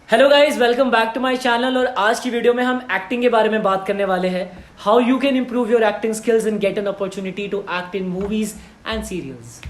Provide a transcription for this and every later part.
Hello guys, welcome back to my channel. और आज की वीडियो में हम एक्टिंग के बारे में बात करने वाले हैं। How you can improve your acting skills and get an opportunity to act in movies and serials.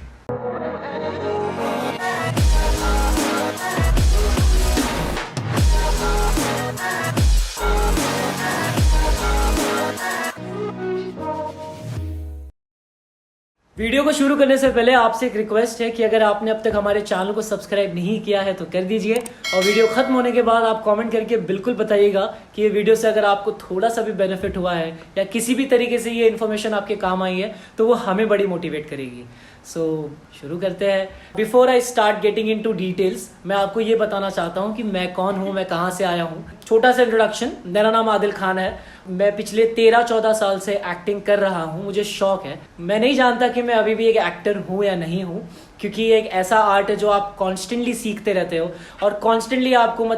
Video को शुरू करने से पहले आपसे एक रिक्वेस्ट है कि अगर आपने अब तक हमारे चैनल को सब्सक्राइब नहीं किया है तो कर दीजिए, और वीडियो खत्म होने के बाद आप कमेंट करके बिल्कुल बताइएगा कि ये वीडियो से अगर आपको थोड़ा सा भी बेनिफिट हुआ है या किसी भी तरीके से ये इन्फॉर्मेशन आपके काम आई है तो वो हमें बड़ी मोटिवेट करेगी। सो शुरू करते हैं। Before I start getting into details, मैं आपको ये बताना चाहता हूँ कि मैं कौन हूँ, मैं कहाँ से आया हूँ। छोटा सा इंट्रोडक्शन, मेरा नाम आदिल खान है। मैं पिछले 13-14 साल से एक्टिंग कर रहा हूँ, मुझे शौक है। मैं नहीं जानता कि मैं अभी भी एक एक्टर हूँ या नहीं हूँ, क्योंकि ये एक ऐसा आर्ट है जो आप कॉन्स्टेंटली सीखते रहते हो और कॉन्स्टेंटली आपको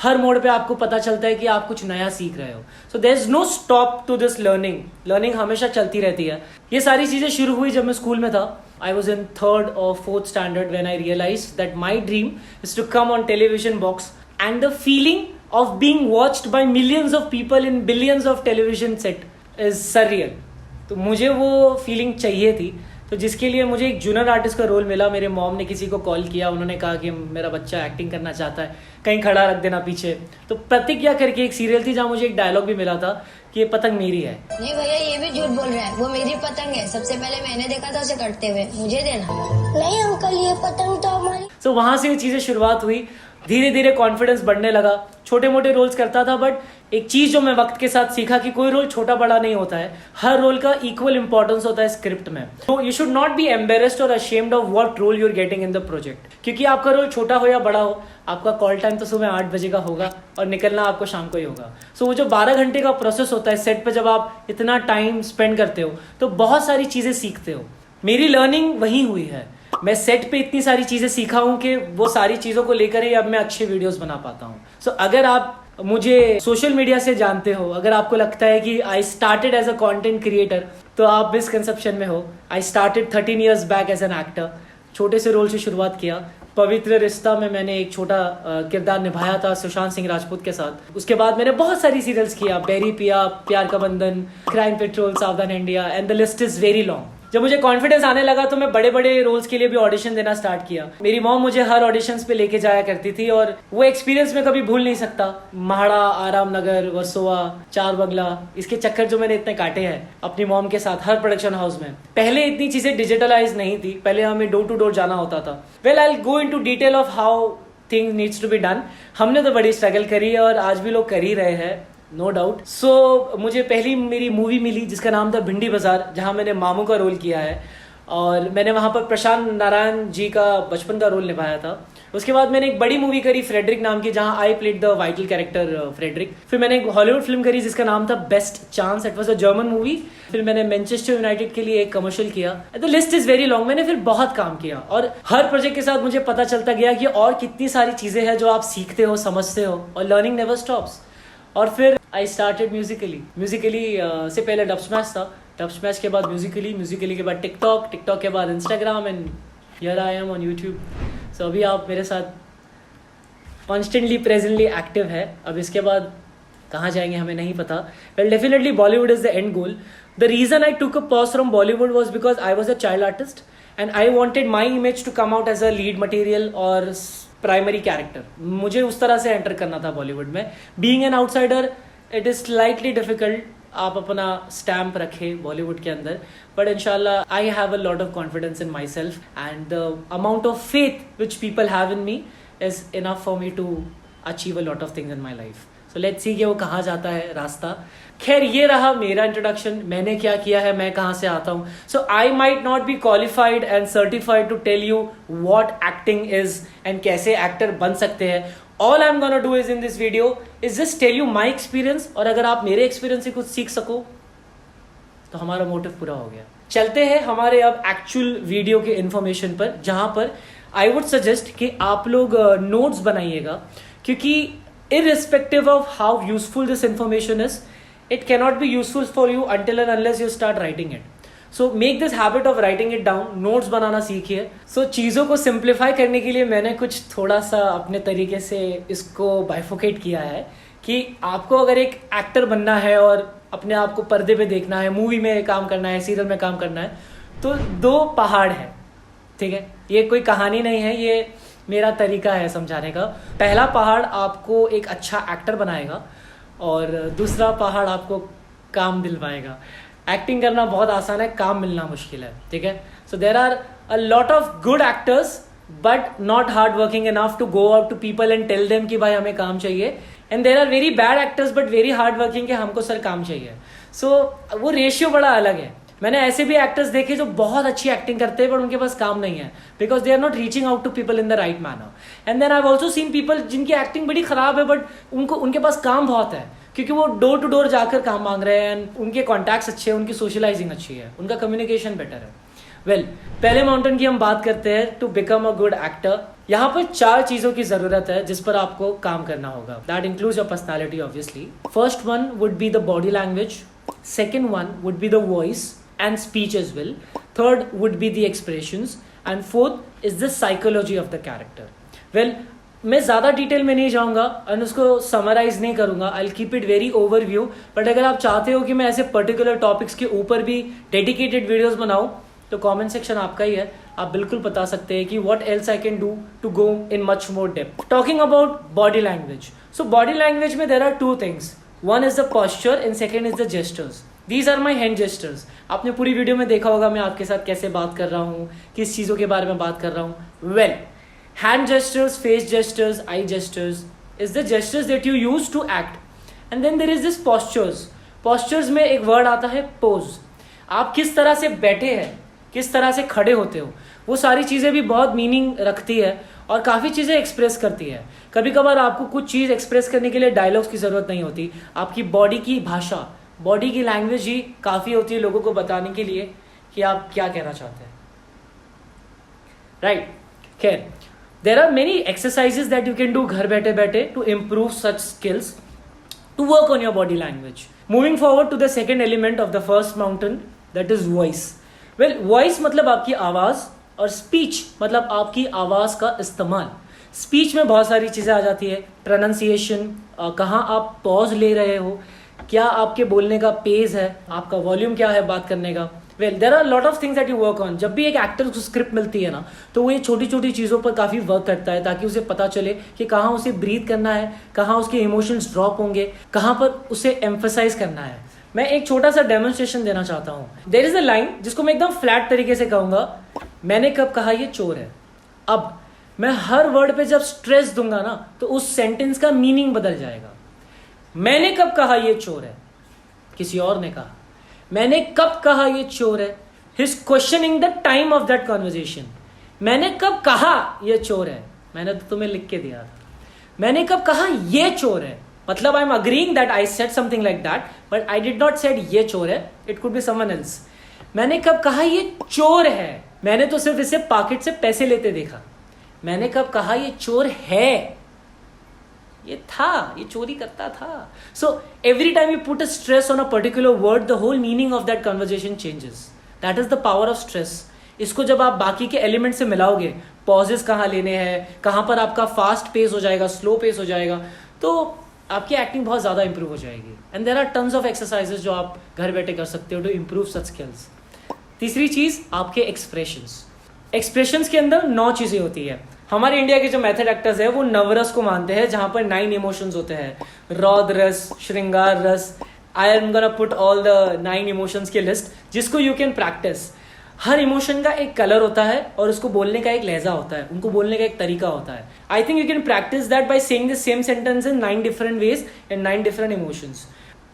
हर मोड़ पे आपको पता चलता है कि आप कुछ नया सीख रहे हो। So there is no stop to this learning हमेशा चलती रहती है। ये सारी चीजें शुरू हुई जब मैं स्कूल में था। I was in 3rd or 4th standard when I realized that my dream is to come on television box, and the feeling of being watched by millions of people in billions of television set is surreal. तो मुझे वो feeling चाहिए थी, तो जिसके लिए मुझे एक जूनियर आर्टिस्ट का रोल मिला। मेरे मॉम ने किसी को कॉल किया, उन्होंने कहा कि मेरा बच्चा एक्टिंग करना चाहता है, कहीं खड़ा रख देना पीछे। तो प्रतिज्ञा करके एक सीरियल थी जहाँ मुझे एक डायलॉग भी मिला था कि ये पतंग मेरी है। नहीं भैया, ये भी झूठ बोल रहा है, वो मेरी पतंग है। सबसे पहले मैंने देखा था उसे कटते हुए, मुझे देना। नहीं अंकल, ये पतंग तो हमारी। तो वहां से ये चीजें शुरुआत हुई। धीरे धीरे कॉन्फिडेंस बढ़ने लगा। छोटे मोटे रोल्स करता था, बट एक चीज जो मैं वक्त के साथ सीखा कि कोई रोल छोटा बड़ा नहीं होता है, हर रोल का इक्वल इंपॉर्टेंस होता है स्क्रिप्ट में। तो you should not be embarrassed or ashamed of what role you are getting in the project, क्योंकि आपका रोल छोटा हो या बड़ा हो, आपका कॉल टाइम तो सुबह 8 बजे का होगा और निकलना आपको शाम को ही होगा। सो वो जो 12 घंटे का प्रोसेस होता है सेट पे, जब आप इतना टाइम स्पेंड करते हो तो बहुत सारी चीजें सीखते हो। मेरी लर्निंग वही हुई है। मैं सेट पे इतनी सारी चीजें सीखा हूं कि वो सारी चीजों को लेकर ही अब मैं अच्छे वीडियोस बना पाता हूं। सो अगर आप मुझे सोशल मीडिया से जानते हो, अगर आपको लगता है कि I started as a content creator, तो आप मिसकंसेप्शन में हो। I started 13 years back as an actor. छोटे से रोल से शुरुआत किया। पवित्र रिश्ता में मैंने एक छोटा किरदार निभाया था सुशांत सिंह राजपूत के साथ। उसके बाद मैंने बहुत सारी सीरियल्स किया, बेरी पिया, प्यार का बंधन, क्राइम पेट्रोल, सावधान India, and the list is very long. जब मुझे कॉन्फिडेंस आने लगा तो मैं बड़े बड़े रोल्स के लिए भी ऑडिशन देना स्टार्ट किया। मेरी मॉम मुझे हर ऑडिशंस पे लेके जाया करती थी और वो एक्सपीरियंस मैं कभी भूल नहीं सकता। महाड़ा, आराम नगर, वर्सोवा, चार बंगला, इसके चक्कर जो मैंने इतने काटे हैं अपनी मॉम के साथ हर प्रोडक्शन हाउस में। पहले इतनी चीजें डिजिटलाइज नहीं थी, पहले हमें डोर टू डोर जाना होता था। Well, I will go into detail of how things needs to be done. हमने तो बड़ी स्ट्रगल करी है और आज भी लोग कर ही रहे हैं, नो डाउट। सो मुझे पहली मेरी मूवी मिली जिसका नाम था भिंडी बाजार, जहां मैंने मामू का रोल किया है और मैंने वहां पर प्रशांत नारायण जी का बचपन का रोल निभाया था। उसके बाद मैंने एक बड़ी मूवी करी फ्रेडरिक नाम की, जहां I played the vital character Frederick. फिर मैंने एक हॉलीवुड फिल्म करी जिसका नाम था best chance, it was a German movie. फिर मैंने मैनचेस्टर यूनाइटेड के लिए एक कमर्शियल किया। The list is very long. मैंने फिर बहुत काम किया और हर प्रोजेक्ट के साथ मुझे पता चलता गया कि और कितनी सारी चीजें हैं जो आप सीखते हो, समझते हो, और लर्निंग नेवर स्टॉप्स। और फिर आई स्टार्टेड म्यूजिकली से पहले डब स्मैश था, डब स्मैश के बाद म्यूजिकली के बाद टिकटॉक के बाद Instagram, and here I am on YouTube. So अभी आप मेरे साथ कॉन्स्टेंटली प्रेजेंटली एक्टिव है। अब इसके बाद कहाँ जाएंगे हमें नहीं पता। Well, definitely Bollywood is the end goal. The reason I took a pause from Bollywood was because I was a child artist and I wanted my image to come out as a lead material और primary character. मुझे उस तरह से enter करना था Bollywood में। Being an outsider it is slightly difficult, आप अपना स्टैम्प रखे बॉलीवुड के अंदर, बट इंशाल्लाह I have a lot of confidence in myself and the amount of faith which people have in me is enough for me to achieve a lot of things in my life. So let's see कि वो कहाँ जाता है रास्ता। खैर, ये रहा मेरा इंट्रोडक्शन, मैंने क्या किया है, मैं कहाँ से आता हूँ। So I might not be qualified and certified to tell you what acting is and कैसे एक्टर बन सकते हैं। All I'm gonna do is in this video is just tell you my experience, और अगर आप मेरे एक्सपीरियंस से कुछ सीख सको तो हमारा मोटिव पूरा हो गया। चलते हैं हमारे अब एक्चुअल वीडियो के इन्फॉर्मेशन पर, जहां पर आई वुड सजेस्ट कि आप लोग नोट्स बनाइएगा, क्योंकि irrespective of how useful this information is, it cannot be useful for you until and unless you start writing it. So make this habit of writing it down, notes बनाना सीखिए. So चीज़ों को simplify करने के लिए मैंने कुछ थोड़ा सा अपने तरीके से इसको बाइफोकेट किया है कि आपको अगर एक एक्टर बनना है और अपने आप को पर्दे पे देखना है, मूवी में काम करना है, सीरियल में काम करना है, तो 2 पहाड़ है. ठीक है, ये कोई कहानी नहीं है, ये मेरा तरीका है समझाने का. पहला पहाड़ आपको एक अच्छा एक्टर बनाएगा और दूसरा पहाड़ आपको काम दिलवाएगा. एक्टिंग करना बहुत आसान है, काम मिलना मुश्किल है. ठीक है, so there are a lot of good actors but not hard working enough to go out to people and tell them कि भाई हमें काम चाहिए. And there are very bad actors but very hard working कि हमको sir काम चाहिए. सो वो रेशियो बड़ा अलग है. मैंने ऐसे भी एक्टर्स देखे जो बहुत अच्छी एक्टिंग करते हैं बट उनके पास काम नहीं है because they are not reaching out to people in the right manner. And then I have also seen people जिनकी एक्टिंग बड़ी खराब है बट उनके पास काम बहुत है क्योंकि वो डोर टू डोर जाकर काम मांग रहे हैं एंड उनके कॉन्टैक्ट्स अच्छे हैं, उनकी सोशलाइजिंग अच्छी है, उनका कम्युनिकेशन बेटर है. वेल, पहले माउंटेन की हम बात करते हैं to become a good actor. यहाँ पर 4 चीजों की जरूरत है जिस पर आपको काम करना होगा. That includes your personality obviously. First one would be the body language, second one would be the voice and speech as well, third would be the expressions, and fourth is the psychology of the character. Well, मैं ज़्यादा detail में नहीं जाऊँगा और उसको summarise नहीं करूँगा. I keep it very overview. But अगर आप चाहते हो कि मैं ऐसे पर्टिकुलर टॉपिक्स के ऊपर भी डेडिकेटेड वीडियोस बनाऊँ तो कमेंट सेक्शन आपका ही है. आप बिल्कुल बता सकते हैं कि what else I can do to go in much more depth. Talking about body language. So body language में there are 2 things. One is the posture and second is the gestures. These are my hand gestures. आपने पूरी video में देखा होगा मैं आपके साथ कैसे बात कर रहा हूँ, किस चीज़ों के बारे में बात कर रहा हूँ. Well, hand gestures, face gestures, eye gestures is the gestures that you use to act. And then there is this postures. Postures में एक वर्ड आता है pose. आप किस तरह से बैठे हैं, किस तरह से खड़े होते हो, वो सारी चीज़ें भी बहुत मीनिंग रखती है और काफ़ी चीज़ें एक्सप्रेस करती है. कभी कभार आपको कुछ चीज़ एक्सप्रेस करने के लिए डायलॉग्स की ज़रूरत नहीं होती. आपकी बॉडी की भाषा, बॉडी की लैंग्वेज ही काफ़ी होती है लोगों को बताने के लिए कि आप क्या कहना चाहते हैं. राइट, खैर, there are many exercises that you can do घर बैठे बैठे to improve such skills to work on your body language. Moving forward to the second element of the first mountain, that is voice. Well, voice मतलब आपकी आवाज़ और speech मतलब आपकी आवाज़ का इस्तेमाल. स्पीच में बहुत सारी चीज़ें आ जाती है. प्रोनाउंसिएशन, कहाँ आप पॉज ले रहे हो, क्या आपके बोलने का पेस है, आपका वॉल्यूम क्या है बात करने का. Well, there are lot of things that you work on. जब भी एक एक्टर को स्क्रिप्ट मिलती है ना तो वो ये छोटी छोटी चीज़ों पर काफ़ी वर्क करता है ताकि उसे पता चले कि कहाँ उसे ब्रीथ करना है, कहाँ उसके इमोशंस ड्रॉप होंगे, कहाँ पर उसे एम्फसाइज करना है. मैं एक छोटा सा डेमोन्स्ट्रेशन देना चाहता हूँ. देयर इज अ लाइन जिसको मैं एकदम फ्लैट तरीके से कहूँगा, मैंने कब कहा ये चोर है. अब मैं हर वर्ड पे जब स्ट्रेस दूंगा ना तो उस सेंटेंस का मीनिंग बदल जाएगा. मैंने कब कहा ये चोर है, किसी और ने कहा. मैंने कब कहा ये चोर है, his questioning the time of that conversation. मैंने कब कहा ये चोर है, मैंने तो तुम्हें लिख के दिया था. मैंने कब कहा ये चोर है मतलब I am agreeing that I said something like that but I did not said ये चोर है. It could be someone else. मैंने कब कहा ये चोर है, मैंने तो सिर्फ इसे पॉकेट से पैसे लेते देखा. मैंने कब कहा ये चोर है, ये था, ये चोरी करता था. So every time you put a stress on a particular word the whole meaning of that conversation changes. That is the power of stress. इसको जब आप बाकी के एलिमेंट से मिलाओगे, पॉजेस कहाँ लेने हैं, कहाँ पर आपका फास्ट पेस हो जाएगा, स्लो पेस हो जाएगा, तो आपकी एक्टिंग बहुत ज़्यादा इंप्रूव हो जाएगी. And there are tons of exercises जो आप घर बैठे कर सकते हो टू इम्प्रूव सच स्किल्स. तीसरी चीज़ आपके एक्सप्रेशंस. एक्सप्रेशंस के अंदर 9 चीज़ें होती है. हमारे इंडिया के जो मेथड एक्टर्स है वो नवरस को मानते हैं जहां पर 9 इमोशंस होते हैं. रौद रस, श्रृंगार रस. I am gonna put all the 9 emotions की लिस्ट जिसको you can practice. Her emotion का एक कलर होता है और उसको बोलने का एक लहजा होता है, उनको बोलने का एक तरीका होता है. I think you can practice that by saying the same sentence in 9 different ways and 9 different emotions.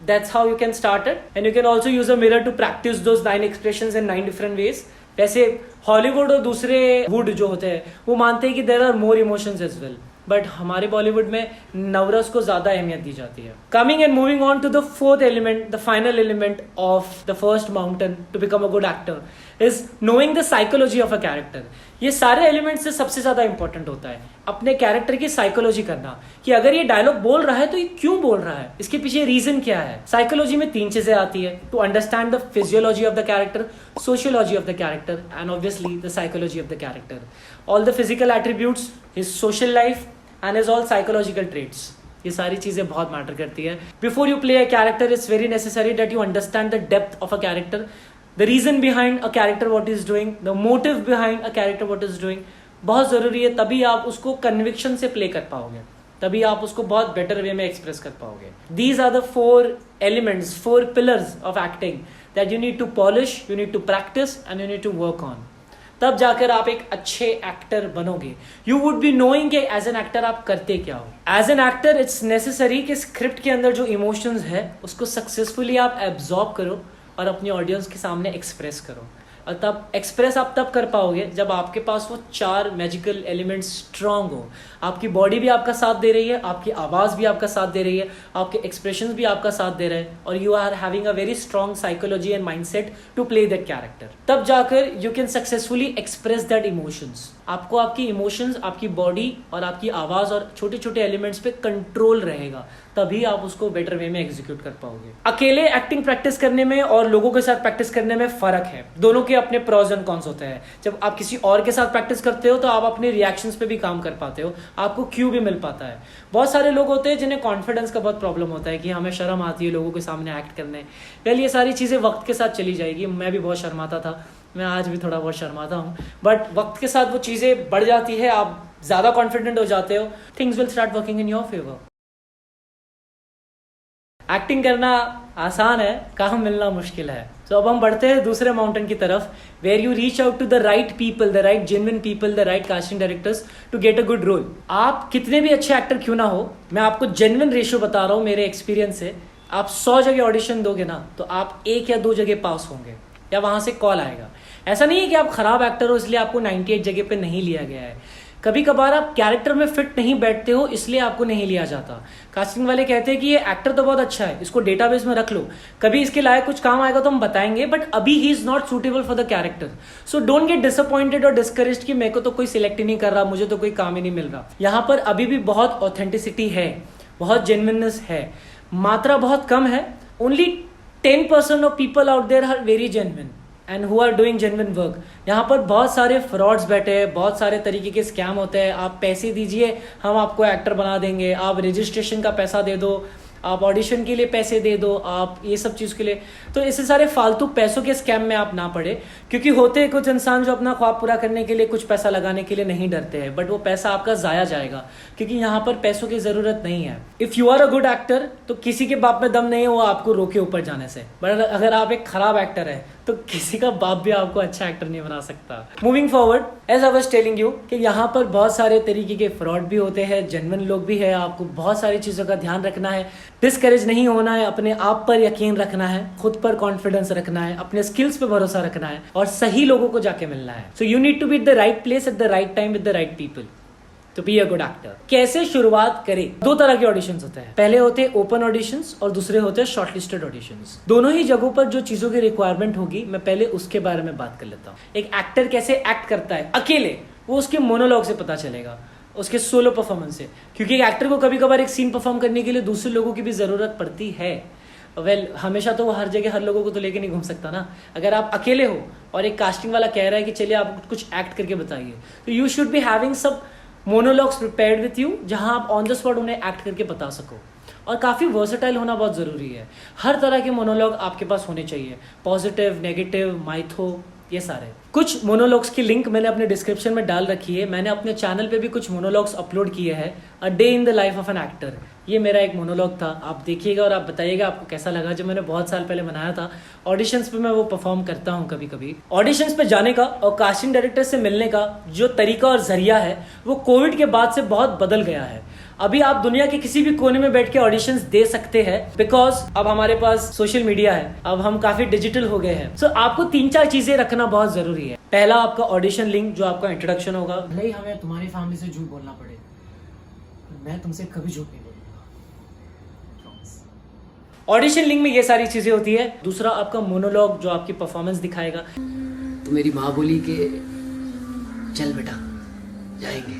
That's how you can start it. And you can also use a mirror to practice those 9 expressions in 9 different ways. वैसे Hollywood और दूसरे would जो होते हैं वो मानते हैं कि there are more emotions as well, but हमारे बॉलीवुड में नवरस को ज्यादा अहमियत दी जाती है. Coming and moving on to the fourth element, the final element of the first mountain to become a good actor is knowing the psychology of a character. ये सारे एलिमेंट्स से सबसे ज्यादा इंपॉर्टेंट होता है अपने कैरेक्टर की साइकोलॉजी करना, कि अगर ये डायलॉग बोल रहा है तो ये क्यों बोल रहा है, इसके पीछे रीजन क्या है। साइकोलॉजी में 3 चीजें आती है, to understand the physiology of the character, sociology of the character and obviously the psychology of the character, all the physical attributes, his social life and his all psychological traits. ये सारी चीजें बहुत matter करती है। Before you play a character it's very necessary that you understand the depth of a character, the reason behind a character what is doing, the motive behind a character what is doing. बहुत जरूरी है, तभी आप उसको conviction से play कर पाओगे, तभी आप उसको बहुत बेटर वे में एक्सप्रेस कर पाओगे। These are the 4 elements, 4 pillars of acting that you need to polish, you need to practice and you need to work on. तब जाकर आप एक अच्छे एक्टर बनोगे। यू वुड बी नोइंग कि एज एन एक्टर आप करते क्या हो। As an actor it's necessary कि स्क्रिप्ट के अंदर जो इमोशंस है उसको सक्सेसफुली आप एब्जॉर्ब करो और अपनी ऑडियंस के सामने एक्सप्रेस करो। और तब एक्सप्रेस आप तब कर पाओगे जब आपके पास वो 4 मैजिकल एलिमेंट्स स्ट्रांग हो। आपकी बॉडी भी आपका साथ दे रही है, आपकी आवाज भी आपका साथ दे रही है, आपके एक्सप्रेशंस भी आपका साथ दे रहे हैं, और you are having a very strong psychology and mindset to play that character. तब जाकर you can successfully express that emotions. आपको आपकी इमोशंस, आपकी बॉडी और आपकी आवाज और छोटे छोटे एलिमेंट्स पे कंट्रोल रहेगा, तभी आप उसको बेटर वे में एग्जीक्यूट कर पाओगे। अकेले एक्टिंग प्रैक्टिस करने में और लोगों के साथ प्रैक्टिस करने में फर्क है। दोनों के अपने प्रोज एंड कॉन्स होते हैं। जब आप किसी और के साथ प्रैक्टिस करते हो तो आप अपने रिएक्शंस पे भी काम कर पाते हो, आपको क्यू भी मिल पाता है। बहुत सारे लोग होते हैं जिन्हें कॉन्फिडेंस का बहुत प्रॉब्लम होता है कि हमें शर्म आती है लोगों के सामने एक्ट करने। वेल, ये सारी चीजें वक्त के साथ चली जाएगी। मैं भी बहुत शर्माता था, मैं आज भी थोड़ा बहुत शर्माता हूँ, बट वक्त के साथ वो चीजें बढ़ जाती है, आप ज्यादा कॉन्फिडेंट हो जाते हो, things will start working in your favour. Acting करना आसान है, काम मिलना मुश्किल है। तो अब हम बढ़ते हैं दूसरे माउंटेन की तरफ, where you reach out to the right people, the right genuine people, the right casting directors to get a good role. आप कितने भी अच्छे एक्टर क्यों ना हो, मैं आपको जेन्युइन रेशियो बता रहा हूँ मेरे एक्सपीरियंस से, आप 100 जगह ऑडिशन दोगे ना तो आप 1 या 2 जगह पास होंगे या वहां से कॉल आएगा। ऐसा नहीं है कि आप खराब एक्टर हो इसलिए आपको 98 जगह पे नहीं लिया गया है। कभी कभार आप कैरेक्टर में फिट नहीं बैठते हो इसलिए आपको नहीं लिया जाता। कास्टिंग वाले कहते हैं कि ये एक्टर तो बहुत अच्छा है, इसको डेटाबेस में रख लो, कभी इसके लायक कुछ काम आएगा तो हम बताएंगे, बट अभी he is not suitable for the character. So don't get disappointed और डिस्करेज्ड कि मेरे को तो कोई सिलेक्ट ही नहीं कर रहा, मुझे तो कोई काम ही नहीं मिल रहा। यहाँ पर अभी भी बहुत ऑथेंटिसिटी है, बहुत जेन्युइननेस है, मात्रा बहुत कम है। Only 10% of people out there are very genuine and who are doing genuine work. यहाँ पर बहुत सारे फ्रॉड्स बैठे हैं, बहुत सारे तरीके के स्कैम होते हैं। आप पैसे दीजिए, हम आपको एक्टर बना देंगे, आप रजिस्ट्रेशन का पैसा दे दो, आप ऑडिशन के लिए पैसे दे दो, आप ये सब चीज़ के लिए। तो ऐसे सारे फालतू पैसों के स्कैम में आप ना पड़े, क्योंकि होते हैं कुछ इंसान जो अपना ख्वाब पूरा करने के लिए कुछ पैसा लगाने के लिए नहीं डरते हैं, बट वो पैसा आपका जाया जाएगा, क्योंकि यहाँ पर पैसों की जरूरत नहीं है। If you are a good actor तो किसी के बाप में दम नहीं है वो आपको रोके ऊपर जाने से, बट अगर आप एक खराब एक्टर है तो किसी का बाप भी आपको अच्छा एक्टर नहीं बना सकता। Moving forward, as I was telling you कि यहाँ पर बहुत सारे तरीके के फ्रॉड भी होते हैं, जेन्युइन लोग भी है, आपको बहुत सारी चीजों का ध्यान रखना है, डिस्करेज नहीं होना है, अपने आप पर यकीन रखना है, खुद पर कॉन्फिडेंस रखना है, अपने स्किल्स पे भरोसा रखना है और सही लोगों को जाके मिलना है। So you need to be at the right place at the right time with the right people to be a good actor. कैसे शुरुआत करें? 2 तरह के ऑडिशंस होते हैं, पहले होते हैं ओपन ऑडिशंस और दूसरे होते हैं शॉर्टलिस्टेड ऑडिशंस। दोनों ही जगहों पर जो चीजों की रिक्वायरमेंट होगी मैं पहले उसके बारे में बात कर लेता हूँ। एक एक्टर कैसे एक्ट करता है अकेले, वो उसके मोनोलॉग से पता चलेगा, उसके सोलो परफॉर्मेंस से, क्योंकि एक एक्टर को कभी कभार एक सीन परफॉर्म करने के लिए दूसरे लोगों की भी जरूरत पड़ती है। हमेशा तो वो हर जगह हर लोगों को तो लेके नहीं घूम सकता ना। अगर आप अकेले हो और एक कास्टिंग वाला कह रहा है कि चलिए आप कुछ एक्ट करके बताइए, तो यू शुड बी हैविंग सब मोनोलॉग्स प्रिपेयर्ड विथ यू, जहां आप ऑन द स्पॉट उन्हें एक्ट करके बता सको। और काफ़ी वर्सेटाइल होना बहुत ज़रूरी है। हर तरह के मोनोलॉग आपके पास होने चाहिए, पॉजिटिव, नेगेटिव, माइथो, ये सारे। कुछ मोनोलॉग्स की लिंक मैंने अपने डिस्क्रिप्शन में डाल रखी है। मैंने अपने चैनल पे भी कुछ मोनोलॉग्स अपलोड किए हैं। A day in the life of an actor, ये मेरा एक मोनोलॉग था। आप देखिएगा और आप बताइएगा आपको कैसा लगा। जो मैंने बहुत साल पहले बनाया था, ऑडिशंस पे मैं वो परफॉर्म करता हूँ कभी कभी। ऑडिशंस पे जाने का और कास्टिंग डायरेक्टर से मिलने का जो तरीका और जरिया है वो कोविड के बाद से बहुत बदल गया है। अभी आप दुनिया के किसी भी कोने में बैठ के ऑडिशंस दे सकते हैं, बिकॉज अब हमारे पास सोशल मीडिया है, अब हम काफी डिजिटल हो गए हैं। सो आपको 3-4 चीजें रखना बहुत जरूरी है। पहला, आपका ऑडिशन लिंक, जो आपका इंट्रोडक्शन होगा। भले ही हमें तुम्हारी फैमिली से झूठ बोलना पड़े, मैं तुमसे कभी झूठ नहीं बोलूंगा। ऑडिशन लिंक में ये सारी चीजें होती है। दूसरा, आपका मोनोलॉग जो आपकी परफॉर्मेंस दिखाएगा। तो मेरी माँ बोली कि चल बेटा जाएंगे,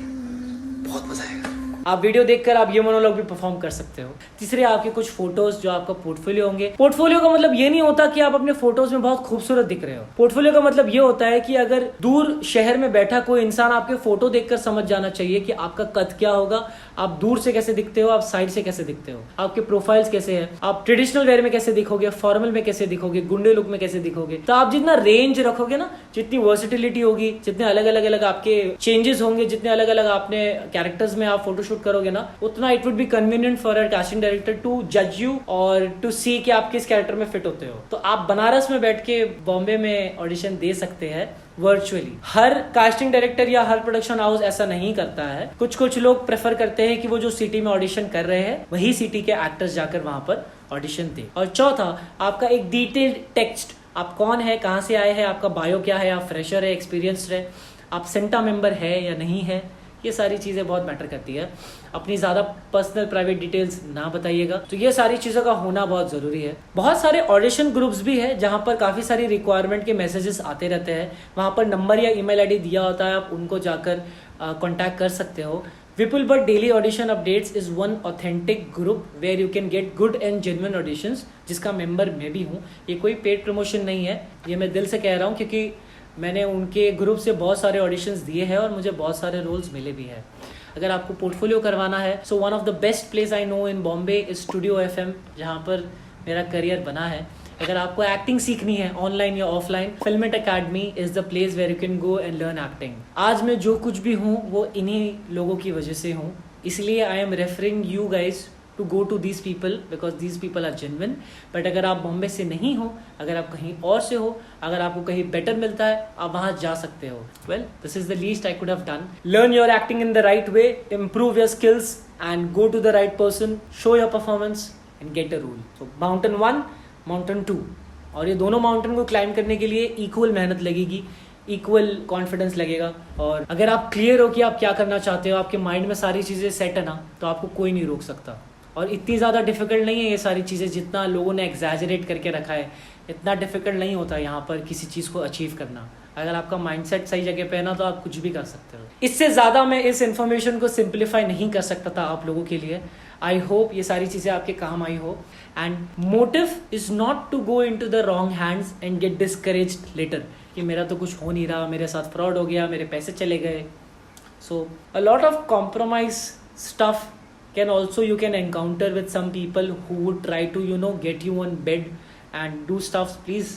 बहुत मजा आएगा। आप वीडियो देखकर आप ये मोनोलॉग भी परफॉर्म कर सकते हो। तीसरे आपके कुछ फोटोज जो आपका पोर्टफोलियो होंगे। पोर्टफोलियो का मतलब ये नहीं होता कि आप अपने फोटोज में बहुत खूबसूरत दिख रहे हो। पोर्टफोलियो का मतलब ये होता है कि अगर दूर शहर में बैठा कोई इंसान आपके फोटो देखकर समझ जाना चाहिए कि आपका कद क्या होगा, आप दूर से कैसे दिखते हो, आप साइड से कैसे दिखते हो, आपके प्रोफाइल्स कैसे है, आप ट्रेडिशनल वेयर में कैसे दिखोगे, फॉर्मल में कैसे दिखोगे, गुंडे लुक में कैसे दिखोगे। तो आप जितना रेंज रखोगे ना, जितनी वर्सिटिलिटी होगी, जितने अलग अलग आपके चेंजेस होंगे, जितने अलग अलग आपने कैरेक्टर्स में आप फोटोशूट करोगे ना, उतना it would be convenient for a casting director to जज यू और टू सी कि आप किस कैरेक्टर में फिट होते हो। तो आप बनारस में बैठ के बॉम्बे में ऑडिशन दे सकते हैं वर्चुअली। हर कास्टिंग डायरेक्टर या हर प्रोडक्शन हाउस ऐसा नहीं करता है। कुछ लोग प्रेफर करते हैं कि वो जो सिटी में ऑडिशन कर रहे हैं वही सिटी के एक्टर्स जाकर वहां पर ऑडिशन दे। और चौथा, आपका एक डिटेल्ड टेक्स्ट, आप कौन है, कहां से आए हैं, आपका बायो क्या है, आप फ्रेशर है, एक्सपीरियंस्ड है, आप सेंटा मेंबर है या नहीं है, ये सारी चीज़ें बहुत मैटर करती है। अपनी ज़्यादा पर्सनल प्राइवेट डिटेल्स ना बताइएगा। तो ये सारी चीज़ों का होना बहुत ज़रूरी है। बहुत सारे ऑडिशन ग्रुप्स भी है जहाँ पर काफ़ी सारी रिक्वायरमेंट के मैसेजेस आते रहते हैं। वहाँ पर नंबर या ईमेल आईडी दिया होता है, आप उनको जाकर कॉन्टैक्ट कर सकते हो। Vipul Bhatt daily audition updates is one authentic group where you can get good and genuine auditions, जिसका मेंबर मैं भी हूँ। ये कोई पेड प्रमोशन नहीं है, ये मैं दिल से कह रहा हूँ क्योंकि मैंने उनके ग्रुप से बहुत सारे ऑडिशंस दिए हैं और मुझे बहुत सारे रोल्स मिले भी हैं। अगर आपको पोर्टफोलियो करवाना है, so one of the best place I know in Bombay is studio FM, जहाँ पर मेरा करियर बना है। अगर आपको एक्टिंग सीखनी है ऑनलाइन या offline, Filmate academy is the place where you can go and learn acting. आज मैं जो कुछ भी हूँ वो इन्हीं लोगों की वजह से हूँ, इसलिए I am referring you guys to go to these people because these people are genuine. But अगर आप बॉम्बे से नहीं हो, अगर आप कहीं और से हो, अगर आपको कहीं बेटर मिलता है, आप वहां जा सकते हो। Well, this is the least I could have done. Learn your acting in the right way, improve your skills and go to the right person, show your performance and get a role. So mountain 1, mountain 2, और ये दोनों mountain को climb करने के लिए equal मेहनत लगेगी, equal confidence लगेगा। और अगर आप क्लियर हो कि आप क्या करना चाहते हो, आपके माइंड में सारी चीज़ें सेट है ना, तो आपको कोई नहीं रोक सकता। और इतनी ज़्यादा डिफिकल्ट नहीं है ये सारी चीज़ें जितना लोगों ने एग्जैजरेट करके रखा है। इतना डिफिकल्ट नहीं होता यहाँ पर किसी चीज़ को अचीव करना। अगर आपका माइंडसेट सही जगह पे है ना, तो आप कुछ भी कर सकते हो। इससे ज़्यादा मैं इस इन्फॉर्मेशन को सिंप्लीफाई नहीं कर सकता था आप लोगों के लिए। आई होप ये सारी चीज़ें आपके काम आई हो। And motive is not to go into the wrong hands and get discouraged later कि मेरा तो कुछ हो नहीं रहा, मेरे साथ फ्रॉड हो गया, मेरे पैसे चले गए। So a lot of compromise stuff you can encounter with some people who would try to get you on bed and do stuff. Please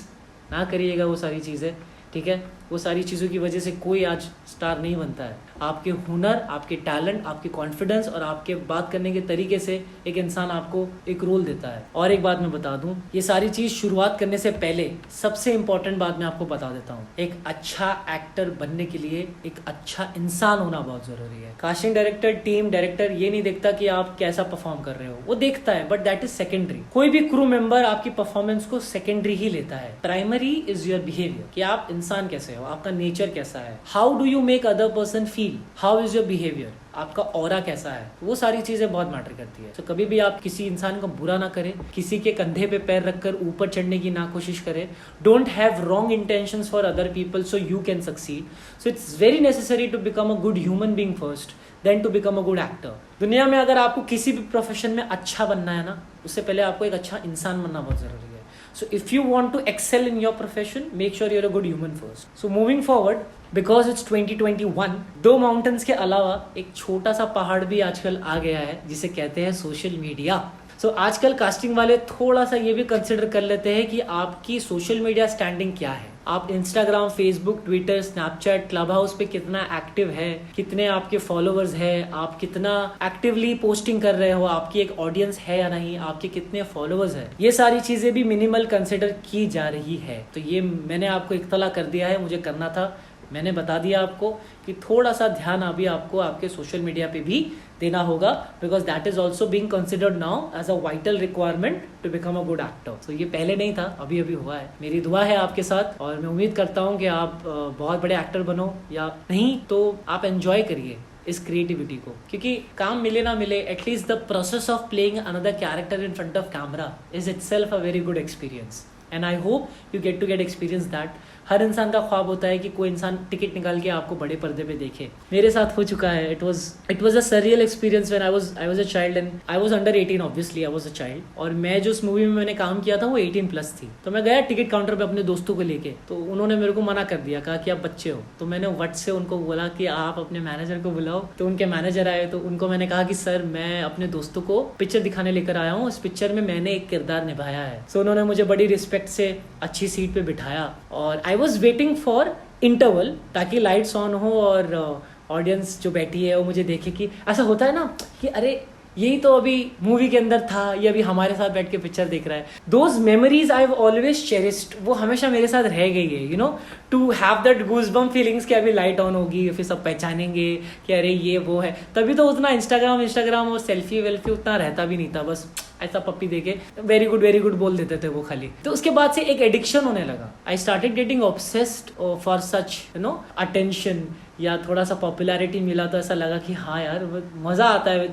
ना करिएगा वो सारी चीज़ें, ठीक है। वो सारी चीज़ों की वजह से कोई आज स्टार नहीं बनता है। आपके हुनर, आपके टैलेंट, आपके कॉन्फिडेंस और आपके बात करने के तरीके से एक इंसान आपको एक रोल देता है। और एक बात मैं बता दूं, ये सारी चीज़ शुरुआत करने से पहले सबसे इंपॉर्टेंट बात मैं आपको बता देता हूँ। एक अच्छा एक्टर बनने के लिए एक अच्छा इंसान होना बहुत ज़रूरी है। कास्टिंग डायरेक्टर, टीम डायरेक्टर ये नहीं देखता कि आप कैसा परफॉर्म कर रहे हो, वो देखता है, बट दैट इज सेकेंडरी। कोई भी क्रू मेंबर आपकी परफॉर्मेंस को सेकेंडरी ही लेता है। प्राइमरी इज योर बिहेवियर, कि आप इंसान कैसे हो, आपका नेचर कैसा है, how do you make other person feel, how is your behaviour, आपका ऑरा कैसा है। वो सारी चीजें बहुत मैटर करती है। तो कभी भी आप किसी इंसान को बुरा ना करें, किसी के कंधे पे पैर रखकर ऊपर चढ़ने की ना कोशिश करें। Don't have wrong intentions for other people so you can succeed. So it's very necessary to become a good human being first, then to become a good actor. दुनिया में अगर आपको किसी भी प्रोफेशन में अच्छा बनना है ना, उससे पहले आपको एक अच्छा इंसान बनना बहुत जरूरी है। So if you want to excel in your profession, make sure you're a good human first. So moving forward, because it's 2021, 2 mountains के अलावा एक छोटा सा पहाड़ भी आजकल आ गया है जिसे कहते हैं सोशल मीडिया। So आजकल कास्टिंग वाले थोड़ा सा ये भी कंसिडर कर लेते हैं कि आपकी सोशल मीडिया स्टैंडिंग क्या है। आप Instagram, Facebook, Twitter, Snapchat, club house पे कितना एक्टिव है, कितने आपके फॉलोअर्स है, आप कितना एक्टिवली पोस्टिंग कर रहे हो, आपकी एक ऑडियंस है या नहीं, आपके कितने फॉलोअर्स है, ये सारी चीजें भी मिनिमल कंसिडर की जा रही है। तो ये मैंने आपको इत्तला कर दिया है, मुझे करना था, मैंने बता दिया आपको कि थोड़ा सा ध्यान अभी आपको आपके सोशल मीडिया पे भी देना होगा, because that is also being considered now as a vital requirement to become a good actor. तो ये पहले नहीं था, अभी अभी हुआ है। मेरी दुआ है आपके साथ और मैं उम्मीद करता हूँ कि आप बहुत बड़े एक्टर बनो, या नहीं तो आप एंजॉय करिए इस क्रिएटिविटी को, क्योंकि काम मिले ना मिले, at least the process of playing another character in front of camera is itself a very good experience, and I hope you get to experience that हर इंसान का ख्वाब होता है कि कोई इंसान टिकट निकाल के आपको बड़े पर्दे पे देखे। मेरे साथ हो चुका है। It was a surreal experience when I was a child and I was under 18 obviously, I was a child. और मैं जो उस मूवी में मैंने काम किया था वो 18+ थी। तो मैं गया टिकट काउंटर पे अपने दोस्तों को लेके, तो उन्होंने मेरे को मना कर दिया, कहा कि आप बच्चे हो। तो मैंने वट से उनको बोला कि आप अपने मैनेजर को बुलाओ। तो उनके मैनेजर आए, तो उनको मैंने कहा कि सर मैं अपने दोस्तों को पिक्चर दिखाने लेकर आया हूँ, इस पिक्चर में मैंने एक किरदार निभाया है। सो उन्होंने मुझे बड़ी रिस्पेक्ट से अच्छी सीट पे बिठाया और I was waiting for interval, ताकि लाइट्स ऑन हो और ऑडियंस जो बैठी है वो मुझे देखे कि ऐसा होता है ना कि अरे यही तो अभी मूवी के अंदर था, ये अभी हमारे साथ बैठ के पिक्चर देख रहा है। Those memories I have always cherished, वो हमेशा मेरे साथ रह गई है, you know, to have that goosebump feelings कि अभी लाइट ऑन होगी, फिर सब पहचानेंगे कि अरे ये वो है। तभी तो उतना इंस्टाग्राम और सेल्फी वेल्फी उतना रहता भी नहीं था, बस ऐसा पप्पी देके वेरी गुड बोल देते थे वो खाली। तो उसके बाद से एक एडिक्शन होने लगा। I started getting obsessed for such you know attention, या थोड़ा सा पॉपुलैरिटी मिला तो ऐसा लगा कि हाँ यार मज़ा आता है।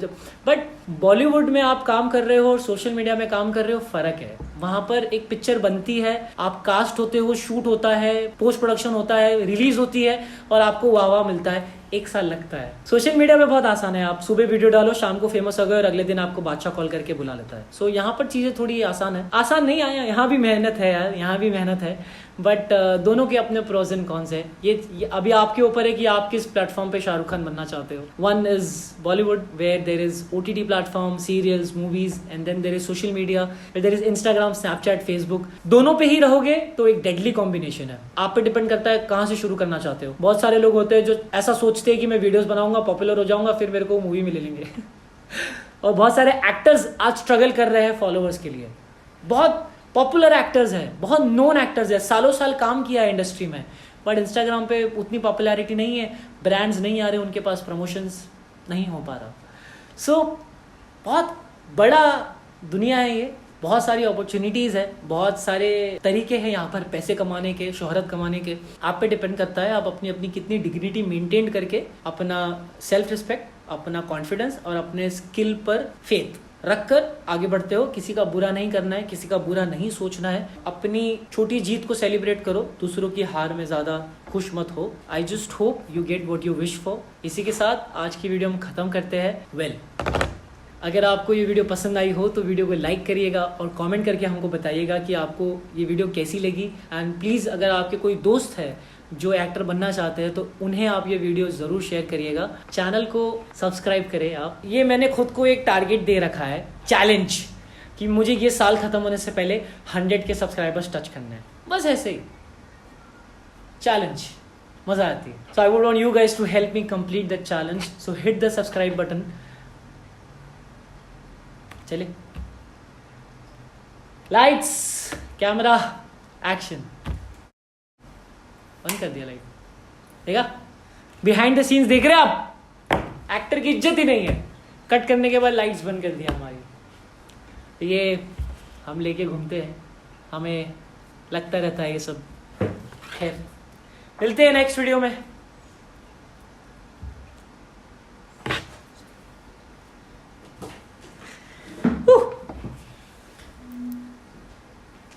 बट बॉलीवुड में आप काम कर रहे हो और सोशल मीडिया में काम कर रहे हो, फ़र्क है। वहाँ पर एक पिक्चर बनती है, आप कास्ट होते हो, शूट होता है, पोस्ट प्रोडक्शन होता है, रिलीज होती है और आपको वाह मिलता है। 1 साल लगता है। सोशल मीडिया में बहुत आसान है, आप सुबह वीडियो डालो, शाम को फेमस हो गए और अगले दिन आपको बादशाह कॉल करके बुला लेता है। सो यहाँ पर चीज़ें थोड़ी आसान है। आसान नहीं आया, यहाँ भी मेहनत है यार, यहाँ भी मेहनत है। बट दोनों के अपने प्रोज एंड कॉन्स है। ये अभी आपके ऊपर है कि आप किस प्लेटफॉर्म पे शाहरुख खान बनना चाहते हो। One is Bollywood where there is OTT platform, serials, movies, and then there is social media where there is Instagram, Snapchat, Facebook. दोनों पे ही रहोगे तो एक डेडली कॉम्बिनेशन है। आप पे डिपेंड करता है कहाँ से शुरू करना चाहते हो। बहुत सारे लोग होते हैं जो ऐसा सोचते हैं कि मैं वीडियोस बनाऊंगा, पॉपुलर हो जाऊंगा, फिर मेरे को मूवी में ले लेंगे। और बहुत सारे एक्टर्स आज स्ट्रगल कर रहे हैं फॉलोअर्स के लिए। बहुत पॉपुलर एक्टर्स हैं, बहुत नोन एक्टर्स हैं, सालों साल काम किया है इंडस्ट्री में, बट इंस्टाग्राम पे उतनी पॉपुलैरिटी नहीं है, ब्रांड्स नहीं आ रहे उनके पास, प्रमोशंस नहीं हो पा रहा। सो बहुत बड़ा दुनिया है ये, बहुत सारी अपॉर्चुनिटीज़ है, बहुत सारे तरीके हैं यहाँ पर पैसे कमाने के, शोहरत कमाने के। आप पे डिपेंड करता है आप अपनी अपनी कितनी डिग्निटी मेंटेन करके अपना सेल्फ रिस्पेक्ट, अपना कॉन्फिडेंस और अपने स्किल पर फेथ रखकर आगे बढ़ते हो। किसी का बुरा नहीं करना है, किसी का बुरा नहीं सोचना है। अपनी छोटी जीत को सेलिब्रेट करो, दूसरों की हार में ज़्यादा खुश मत हो। I just hope you get what you wish for. इसी के साथ आज की वीडियो हम ख़त्म करते हैं। अगर आपको ये वीडियो पसंद आई हो तो वीडियो को लाइक करिएगा और कमेंट करके हमको बताइएगा कि आपको ये वीडियो कैसी लगी। एंड प्लीज़ अगर आपके कोई दोस्त है जो एक्टर बनना चाहते हैं तो उन्हें आप ये वीडियो ज़रूर शेयर करिएगा। चैनल को सब्सक्राइब करें आप। ये मैंने खुद को एक टारगेट दे रखा है, चैलेंज, कि मुझे ये साल ख़त्म होने से पहले 100 के सब्सक्राइबर्स टच करने हैं। बस ऐसे ही चैलेंज, मज़ा आती है। So I would want you guys to help me complete that challenge. So hit the subscribe button. चले, लाइट्स, कैमरा, एक्शन। बंद कर दिया लाइट, देखा? बिहाइंड द सीन्स देख रहे हैं आप? एक्टर की इज्जत ही नहीं है। कट करने के बाद लाइट्स बंद कर दिया हमारी। ये हम लेके घूमते हैं, हमें लगता रहता है ये सब। खैर, मिलते हैं नेक्स्ट वीडियो में।